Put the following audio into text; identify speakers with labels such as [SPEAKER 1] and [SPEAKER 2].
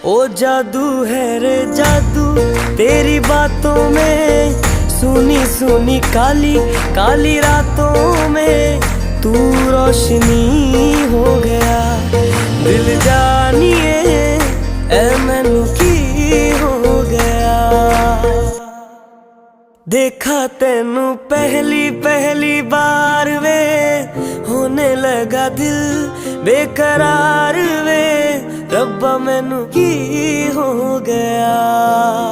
[SPEAKER 1] ओ जादू है रे जादू तेरी बातों में, सुनी सुनी काली काली रातों में तू रोशनी हो गया। दिल जानिए ए मैनू की हो गया। देखा तेनू पहली पहली बार वे, होने लगा दिल बेकरार वे। रब्बा मैनू की हो गया।